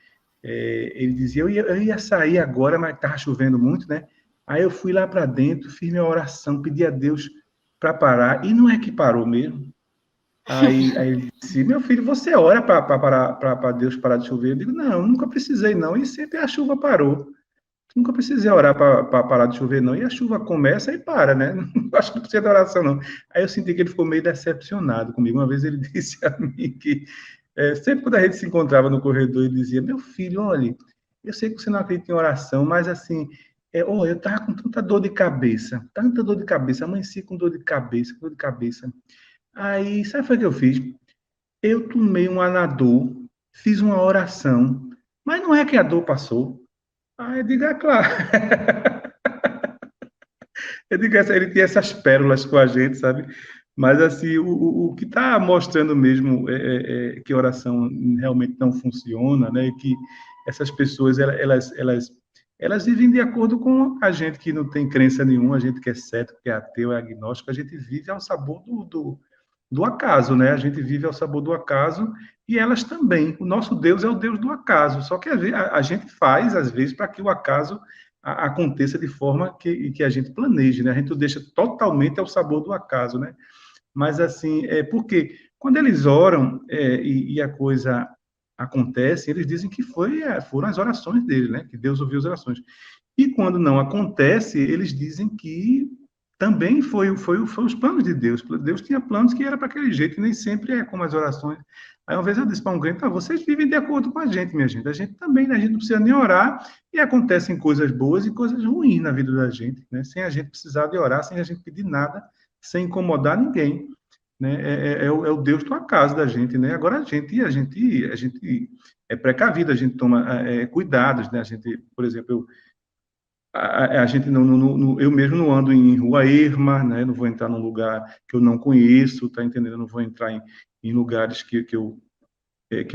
Ele dizia, eu ia sair agora, mas estava chovendo muito, né? Aí eu fui lá para dentro, fiz minha oração, pedi a Deus para parar, e não é que parou mesmo. Aí ele disse, meu filho, você ora para Deus parar de chover? Eu digo, não, nunca precisei não, e sempre a chuva parou. Nunca precisei orar para parar de chover, não. E a chuva começa e para, né? Não acho que não precisa de oração, não. Aí eu senti que ele ficou meio decepcionado comigo. Uma vez ele disse a mim que, sempre quando a gente se encontrava no corredor, ele dizia: Meu filho, olha, eu sei que você não acredita em oração, mas assim, eu estava com tanta dor de cabeça, amanheci com dor de cabeça, com dor de cabeça. Aí, sabe o que foi que eu fiz? Eu tomei um Anadol, fiz uma oração, mas não é que a dor passou. Aí eu digo, claro. Eu digo, ele tem essas pérolas com a gente, sabe? Mas, assim, o que está mostrando mesmo que a oração realmente não funciona, né? E que essas pessoas, elas vivem de acordo com a gente que não tem crença nenhuma, a gente que é cético, que é ateu, é agnóstico, a gente vive ao sabor do acaso, né? A gente vive ao sabor do acaso e elas também. O nosso Deus é o Deus do acaso, só que a gente faz, às vezes, para que o acaso aconteça de forma que a gente planeje, né? A gente o deixa totalmente ao sabor do acaso, né? Mas, assim, porque quando eles oram e a coisa acontece, eles dizem que foram as orações dele, né? Que Deus ouviu as orações. E quando não acontece, eles dizem que também foi os planos de Deus. Deus tinha planos que era para aquele jeito, e nem sempre é como as orações. Aí uma vez eu disse para um crente, vocês vivem de acordo com a gente, minha gente. A gente também, né? A gente não precisa nem orar, e acontecem coisas boas e coisas ruins na vida da gente, né? Sem a gente precisar de orar, sem a gente pedir nada, sem incomodar ninguém, né? É o Deus do acaso da gente, né? Agora a gente é precavido, a gente toma cuidados, né? A gente, por exemplo, a gente eu mesmo não ando em rua erma, né? Não vou entrar num lugar que eu não conheço, tá entendendo? Eu não vou entrar em lugares que eu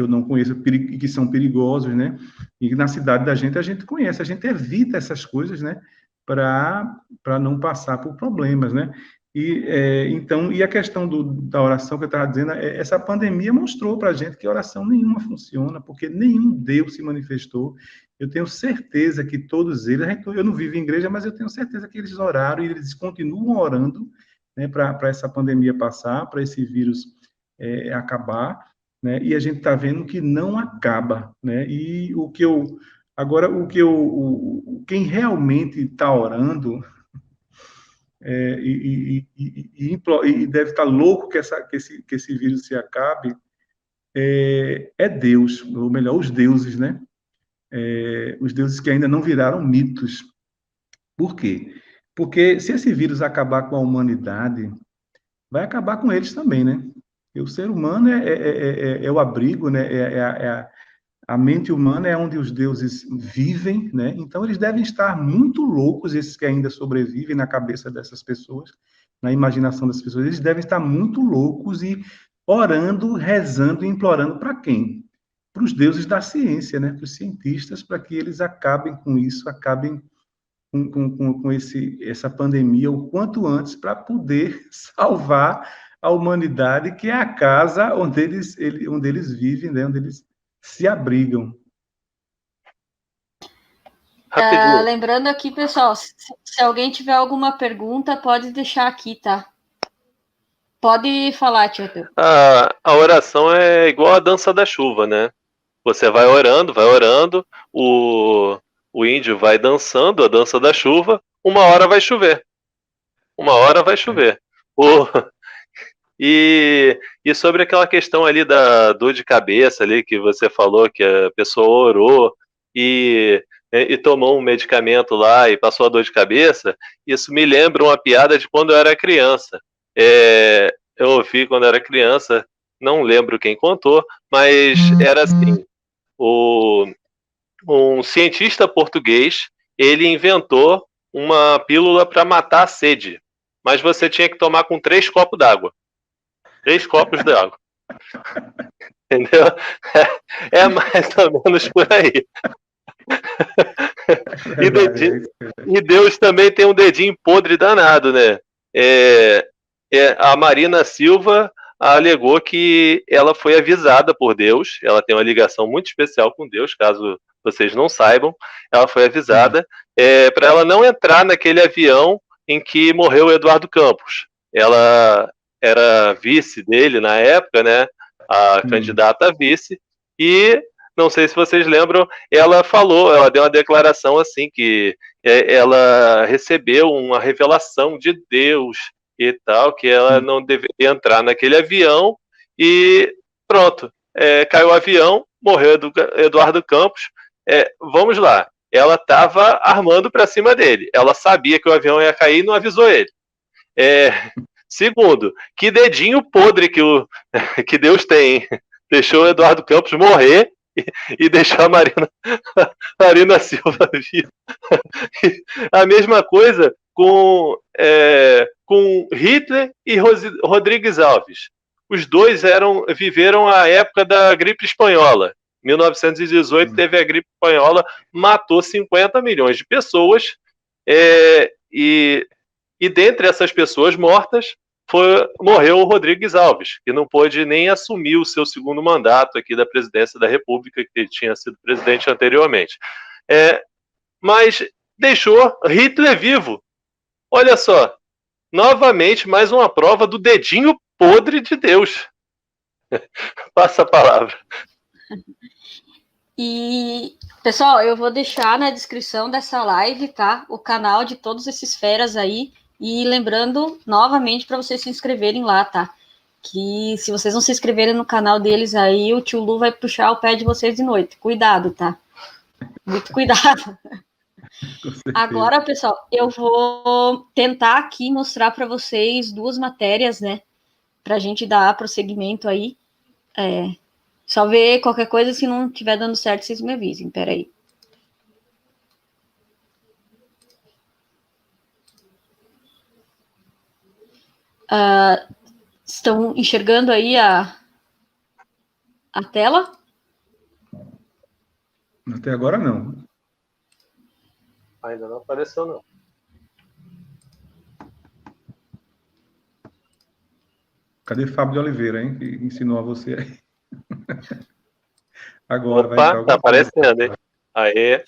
não conheço e que são perigosos, né? E na cidade da gente a gente conhece, a gente evita essas coisas, né? Para não passar por problemas, né? Então, e a questão da oração que eu estava dizendo, essa pandemia mostrou para a gente que oração nenhuma funciona, porque nenhum Deus se manifestou. Eu tenho certeza que todos eles, eu não vivo em igreja, mas eu tenho certeza que eles oraram e eles continuam orando, né, para essa pandemia passar, para esse vírus acabar, né? E a gente está vendo que não acaba, né? E quem realmente está orando e deve estar louco que esse vírus se acabe, é Deus, ou melhor, os deuses, né? Os deuses que ainda não viraram mitos. Por quê? Porque se esse vírus acabar com a humanidade, vai acabar com eles também, né? E o ser humano é o abrigo, né? A mente humana é onde os deuses vivem, né? Então eles devem estar muito loucos, esses que ainda sobrevivem na cabeça dessas pessoas, na imaginação das pessoas, eles devem estar muito loucos e orando, rezando e implorando para quem? Para os deuses da ciência, né? Para os cientistas, para que eles acabem com isso, acabem com essa pandemia o quanto antes, para poder salvar a humanidade, que é a casa onde eles vivem, né? Onde eles se abrigam. Lembrando aqui, pessoal, se alguém tiver alguma pergunta, pode deixar aqui, tá? Pode falar, tio. A oração é igual a dança da chuva, né? Você vai orando, o índio vai dançando a dança da chuva, uma hora vai chover. E sobre aquela questão ali da dor de cabeça ali que você falou, que a pessoa orou e tomou um medicamento lá e passou a dor de cabeça, isso me lembra uma piada de quando eu era criança. Eu ouvi quando eu era criança, não lembro quem contou, mas era assim, um cientista português, ele inventou uma pílula para matar a sede, mas você tinha que tomar com 3 copos d'água. 3 copos d'água. Entendeu? É mais ou menos por aí. E Deus também tem um dedinho podre danado, né? A Marina Silva alegou que ela foi avisada por Deus, ela tem uma ligação muito especial com Deus, caso vocês não saibam, ela foi avisada para ela não entrar naquele avião em que morreu o Eduardo Campos. Ela era vice dele na época, né? A candidata a vice, e não sei se vocês lembram, ela deu uma declaração assim, que ela recebeu uma revelação de Deus e tal, que ela não deveria entrar naquele avião e pronto, caiu o avião, morreu Eduardo Campos. Vamos lá, ela estava armando para cima dele, ela sabia que o avião ia cair e não avisou ele. Segundo, que dedinho podre que Deus tem, deixou o Eduardo Campos morrer e deixou a Marina Silva viva. A mesma coisa com Hitler e Rodrigues Alves. Os dois viveram a época da gripe espanhola. 1918 teve a gripe espanhola, matou 50 milhões de pessoas, e dentre essas pessoas mortas, morreu o Rodrigues Alves, que não pôde nem assumir o seu segundo mandato aqui da presidência da República, que ele tinha sido presidente anteriormente. Mas deixou Hitler vivo. Olha só, novamente, mais uma prova do dedinho podre de Deus. Passa a palavra. E, pessoal, eu vou deixar na descrição dessa live, tá? O canal de todos esses feras aí. E lembrando, novamente, para vocês se inscreverem lá, tá? Que se vocês não se inscreverem no canal deles aí, o tio Lu vai puxar o pé de vocês de noite. Cuidado, tá? Muito cuidado. Agora, pessoal, eu vou tentar aqui mostrar para vocês 2 matérias, né? Para a gente dar prosseguimento aí. Só ver qualquer coisa, se não estiver dando certo, vocês me avisem. Peraí. Estão enxergando aí a tela? Até agora não. Ainda não apareceu, não. Cadê Fábio de Oliveira, hein? Que ensinou a você aí. Agora Opa, vai entrar. Tá aparecendo, hein? Aê.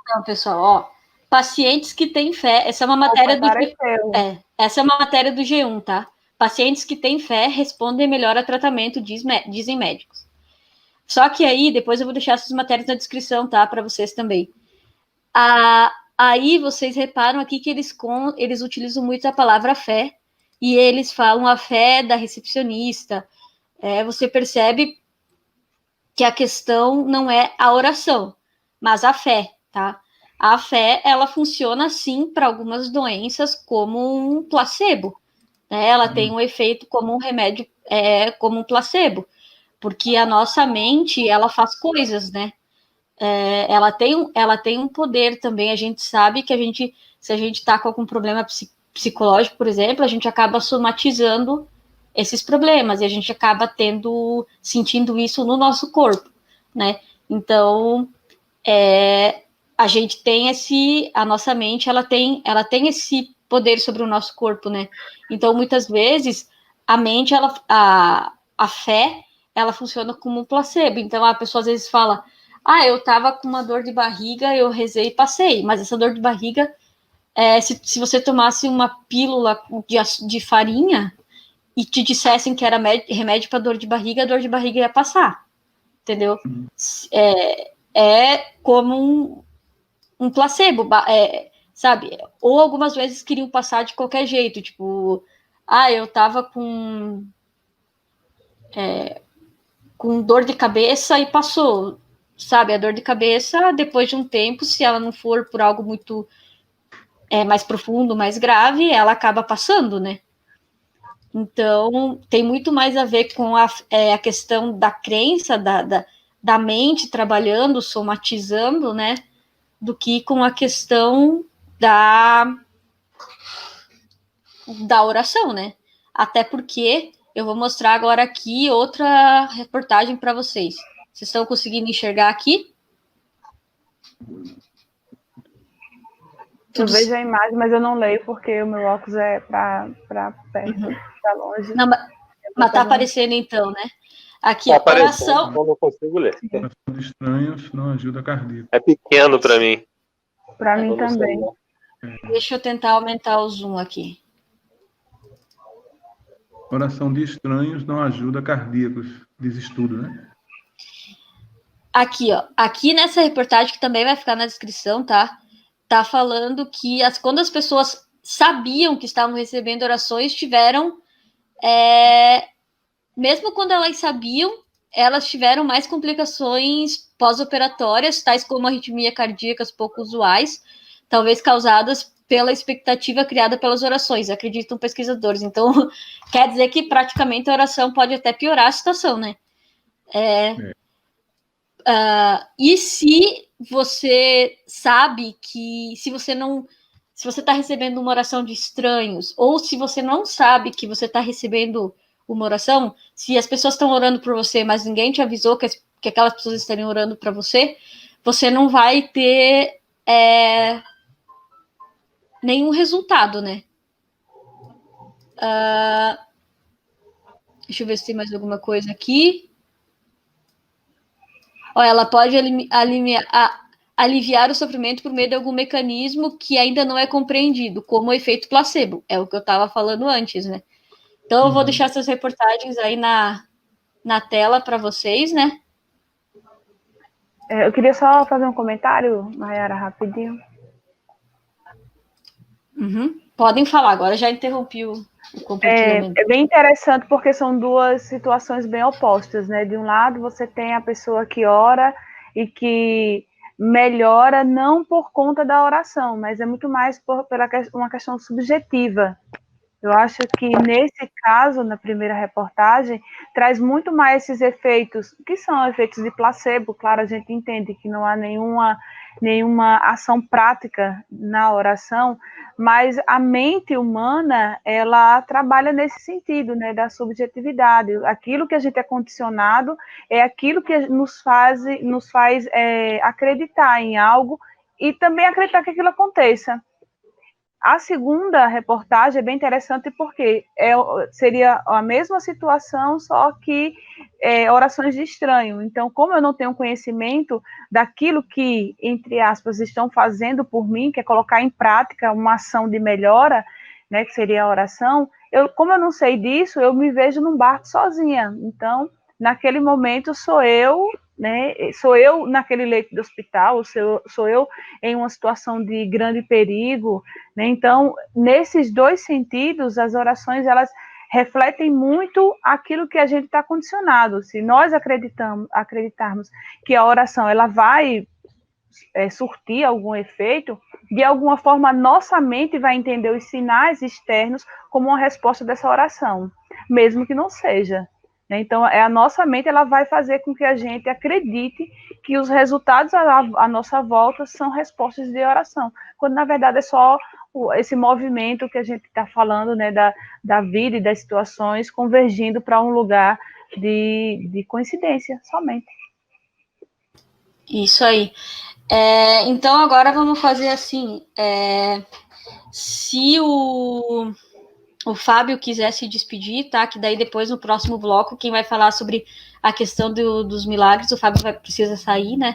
Então, pessoal, ó. Pacientes que têm fé. Essa é uma matéria essa é uma matéria do G1, tá? Pacientes que têm fé respondem melhor a tratamento, dizem médicos. Só que aí, depois eu vou deixar essas matérias na descrição, tá? Para vocês também. Aí vocês reparam aqui que eles utilizam muito a palavra fé, e eles falam a fé da recepcionista. Você percebe que a questão não é a oração, mas a fé, tá? A fé, ela funciona, sim, para algumas doenças como um placebo, né? Ela tem um efeito como um remédio, como um placebo, porque a nossa mente, ela faz coisas, né? Ela tem um poder também. A gente sabe que se a gente está com algum problema psicológico, por exemplo, a gente acaba somatizando esses problemas e a gente acaba sentindo isso no nosso corpo, né? Então, a gente tem a nossa mente, ela tem esse poder sobre o nosso corpo, né? Então, muitas vezes, a mente, a fé, ela funciona como um placebo. Então, a pessoa às vezes fala: eu tava com uma dor de barriga, eu rezei e passei. Mas essa dor de barriga, se você tomasse uma pílula de farinha e te dissessem que era remédio para dor de barriga, a dor de barriga ia passar. Entendeu? Como um placebo, sabe? Ou algumas vezes queriam passar de qualquer jeito, tipo, eu tava com dor de cabeça e passou, sabe? A dor de cabeça, depois de um tempo, se ela não for por algo muito mais profundo, mais grave, ela acaba passando, né? Então, tem muito mais a ver com a questão da crença, da mente trabalhando, somatizando, né? Do que com a questão da oração, né? Até porque eu vou mostrar agora aqui outra reportagem para vocês. Vocês estão conseguindo enxergar aqui? Eu vejo a imagem, mas eu não leio porque o meu óculos é para perto, para longe. Não, mas tá aparecendo então, né? Aqui, tá oração. Eu não consigo ler. Estranhos não ajuda cardíaco. É pequeno para mim. Para mim também. Deixa eu tentar aumentar o zoom aqui. Oração de estranhos não ajuda cardíacos, diz estudo, né? Aqui, ó. Aqui nessa reportagem, que também vai ficar na descrição, tá? Tá falando que quando as pessoas sabiam que estavam recebendo orações, tiveram... mesmo quando elas sabiam, elas tiveram mais complicações pós-operatórias, tais como arritmia cardíacas pouco usuais, talvez causadas pela expectativa criada pelas orações, acreditam pesquisadores. Então, quer dizer que praticamente a oração pode até piorar a situação, né? E se você sabe que se você está recebendo uma oração de estranhos, ou se você não sabe que você está recebendo uma oração, se as pessoas estão orando por você, mas ninguém te avisou que aquelas pessoas estariam orando para você, você não vai ter nenhum resultado, né? Deixa eu ver se tem mais alguma coisa aqui. Ela pode aliviar o sofrimento por meio de algum mecanismo que ainda não é compreendido, como o efeito placebo. É o que eu estava falando antes, né? Então, eu vou deixar essas reportagens aí na tela para vocês, né? Eu queria só fazer um comentário, Mayara, rapidinho. Podem falar, agora já interrompi o compartilhamento. É bem interessante porque são duas situações bem opostas, né? De um lado, você tem a pessoa que ora e que melhora não por conta da oração, mas é muito mais pela uma questão subjetiva. Eu acho que nesse caso, na primeira reportagem, traz muito mais esses efeitos, que são efeitos de placebo. Claro, a gente entende que não há nenhuma ação prática na oração, mas a mente humana, ela trabalha nesse sentido, né, da subjetividade. Aquilo que a gente é condicionado é aquilo que nos faz acreditar em algo e também acreditar que aquilo aconteça. A segunda reportagem é bem interessante porque seria a mesma situação, só que orações de estranho. Então, como eu não tenho conhecimento daquilo que, entre aspas, estão fazendo por mim, que é colocar em prática uma ação de melhora, né, que seria a oração, como eu não sei disso, eu me vejo num barco sozinha. Então, naquele momento, sou eu naquele leito de hospital, sou eu em uma situação de grande perigo, né? Então, nesses dois sentidos, as orações, elas refletem muito aquilo que a gente está condicionado. Se nós acreditarmos que a oração ela vai surtir algum efeito, de alguma forma a nossa mente vai entender os sinais externos como uma resposta dessa oração, mesmo que não seja. Então, a nossa mente ela vai fazer com que a gente acredite que os resultados à nossa volta são respostas de oração, quando na verdade é só esse movimento que a gente está falando, né, da vida e das situações convergindo para um lugar de coincidência, somente. Isso aí. Então, agora vamos fazer assim, se o Fábio quiser se despedir, tá? Que daí depois no próximo bloco, quem vai falar sobre a questão dos milagres, o Fábio precisa sair, né?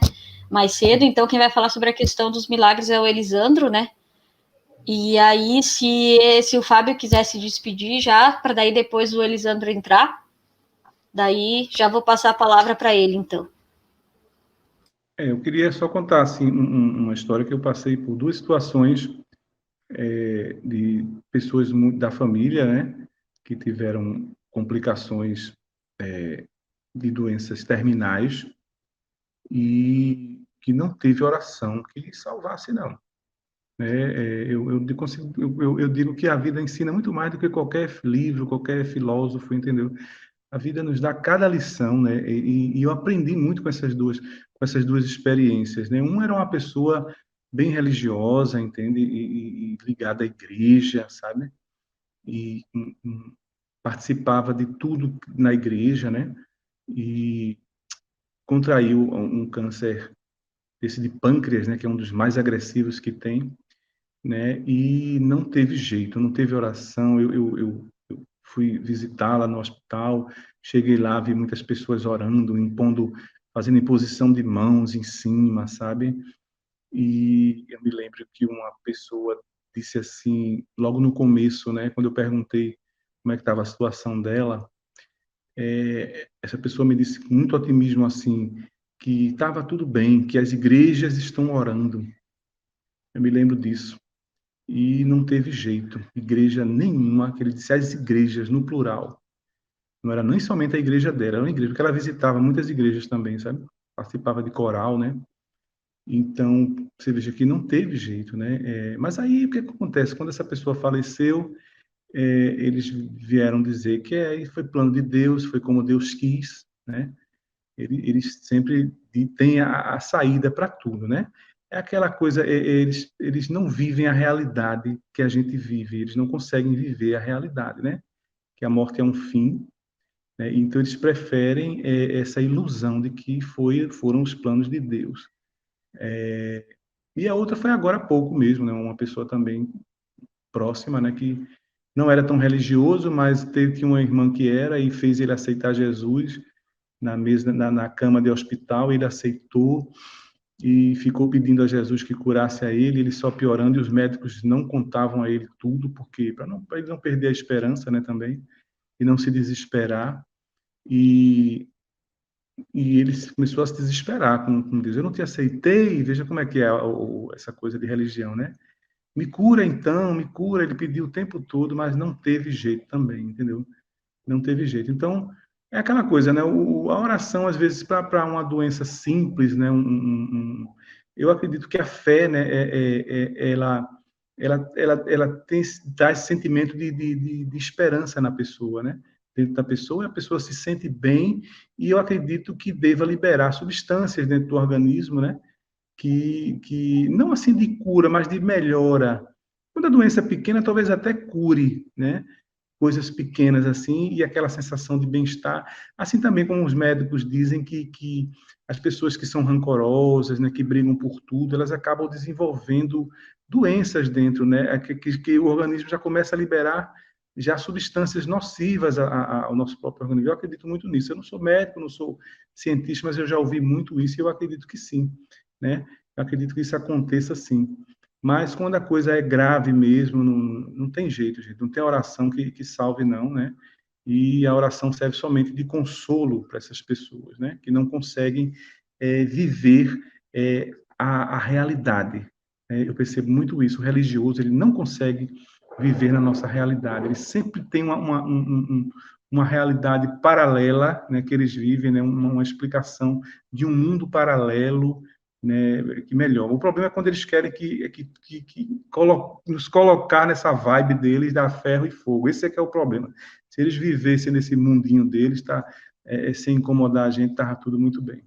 Mais cedo, então quem vai falar sobre a questão dos milagres é o Elisandro, né? E aí, se o Fábio quiser se despedir já, para daí depois o Elisandro entrar, daí já vou passar a palavra para ele, então. Eu queria só contar assim uma história que eu passei por duas situações de pessoas da família, né, que tiveram complicações de doenças terminais e que não teve oração que salvasse, não. Eu digo que a vida ensina muito mais do que qualquer livro, qualquer filósofo, entendeu? A vida nos dá cada lição, né? E eu aprendi muito com essas duas experiências, né? Um era uma pessoa bem religiosa, entende? E ligada à igreja, sabe? E participava de tudo na igreja, né? E contraiu um câncer esse de pâncreas, né? Que é um dos mais agressivos que tem, né? E não teve jeito, não teve oração. Eu fui visitá-la no hospital, cheguei lá, vi muitas pessoas orando, fazendo imposição de mãos em cima, sabe? E eu me lembro que uma pessoa disse assim, logo no começo, né? Quando eu perguntei como é que estava a situação dela, essa pessoa me disse com muito otimismo assim, que estava tudo bem, que as igrejas estão orando. Eu me lembro disso. E não teve jeito, igreja nenhuma, que ele disse as igrejas, no plural. Não era nem somente a igreja dela, era uma igreja, porque ela visitava muitas igrejas também, sabe? Participava de coral, né? Então, você veja que não teve jeito, né? Mas aí, o que acontece? Quando essa pessoa faleceu, eles vieram dizer que foi plano de Deus, foi como Deus quis, né? Eles sempre têm a saída para tudo, né? É aquela coisa, eles não vivem a realidade que a gente vive, eles não conseguem viver a realidade, né? Que a morte é um fim, né? Então eles preferem essa ilusão de que foram os planos de Deus. E a outra foi agora há pouco mesmo, né? Uma pessoa também próxima, né? Que não era tão religioso, mas tinha uma irmã que era e fez ele aceitar Jesus na mesa, na cama de hospital, ele aceitou e ficou pedindo a Jesus que curasse a ele só piorando, e os médicos não contavam a ele tudo, porque para ele não perder a esperança, né, também, e não se desesperar, e ele começou a se desesperar com Deus. Eu não te aceitei, veja como é que é essa coisa de religião, né? Me cura então, me cura, ele pediu o tempo todo, mas não teve jeito também, entendeu? Não teve jeito. Então, é aquela coisa, né? A oração, às vezes, para uma doença simples, né? Eu acredito que a fé, né? Ela dá esse sentimento de esperança na pessoa, né? Dentro da pessoa, e a pessoa se sente bem, e eu acredito que deva liberar substâncias dentro do organismo, né? Que não assim de cura, mas de melhora. Quando a doença é pequena, talvez até cure, né? Coisas pequenas assim, e aquela sensação de bem-estar. Assim também como os médicos dizem que as pessoas que são rancorosas, né, que brigam por tudo, elas acabam desenvolvendo doenças dentro, né, que o organismo já começa a liberar já substâncias nocivas ao nosso próprio organismo. Eu acredito muito nisso. Eu não sou médico, não sou cientista, mas eu já ouvi muito isso e eu acredito que sim, né? Eu acredito que isso aconteça sim. Mas quando a coisa é grave mesmo, não tem jeito, gente. Não tem oração que salve, não, né? E a oração serve somente de consolo para essas pessoas, né? Que não conseguem viver a realidade. Eu percebo muito isso. O religioso, ele não consegue viver na nossa realidade. Ele sempre tem uma realidade paralela, né? Que eles vivem, né? Uma explicação de um mundo paralelo, né, que melhora. O problema é quando eles querem nos colocar nessa vibe deles, da ferro e fogo. Esse é que é o problema. Se eles vivessem nesse mundinho deles, sem incomodar a gente, estava tudo muito bem.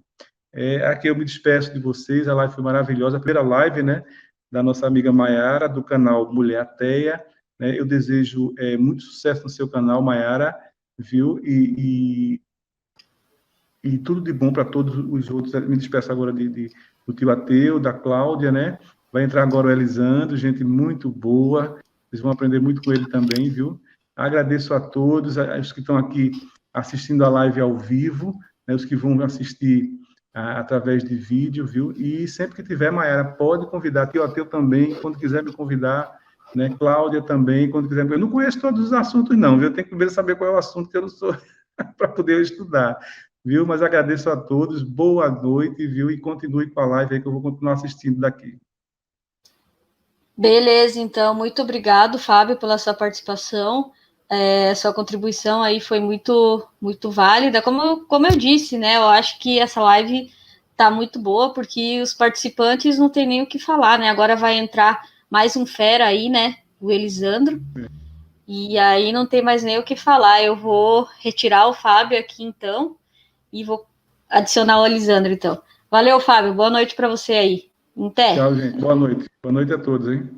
Aqui eu me despeço de vocês, a live foi maravilhosa, a primeira live, né, da nossa amiga Maiara, do canal Mulher Ateia, né, eu desejo muito sucesso no seu canal, Maiara, viu, e tudo de bom para todos os outros. Me despeço agora do tio Ateu, da Cláudia, né? Vai entrar agora o Elisandro, gente muito boa. Vocês vão aprender muito com ele também, viu? Agradeço a todos, os que estão aqui assistindo a live ao vivo, né? Os que vão assistir através de vídeo, viu? E sempre que tiver, Maiara, pode convidar. Tio Ateu também, quando quiser me convidar, né? Cláudia também, quando quiser. Eu não conheço todos os assuntos, não, viu? Eu tenho que primeiro saber qual é o assunto que eu não sou para poder estudar. Viu? Mas agradeço a todos, boa noite, viu? E continue com a live aí que eu vou continuar assistindo daqui. Beleza, então, muito obrigado, Fábio, pela sua participação. Sua contribuição aí foi muito, muito válida. Como eu disse, né? Eu acho que essa live tá muito boa, porque os participantes não tem nem o que falar, né? Agora vai entrar mais um fera aí, né? O Elisandro. E aí não tem mais nem o que falar. Eu vou retirar o Fábio aqui, então, e vou adicionar o Elisandro, então. Valeu, Fábio. Boa noite para você aí. Até. Tchau, gente. Boa noite. Boa noite a todos, hein?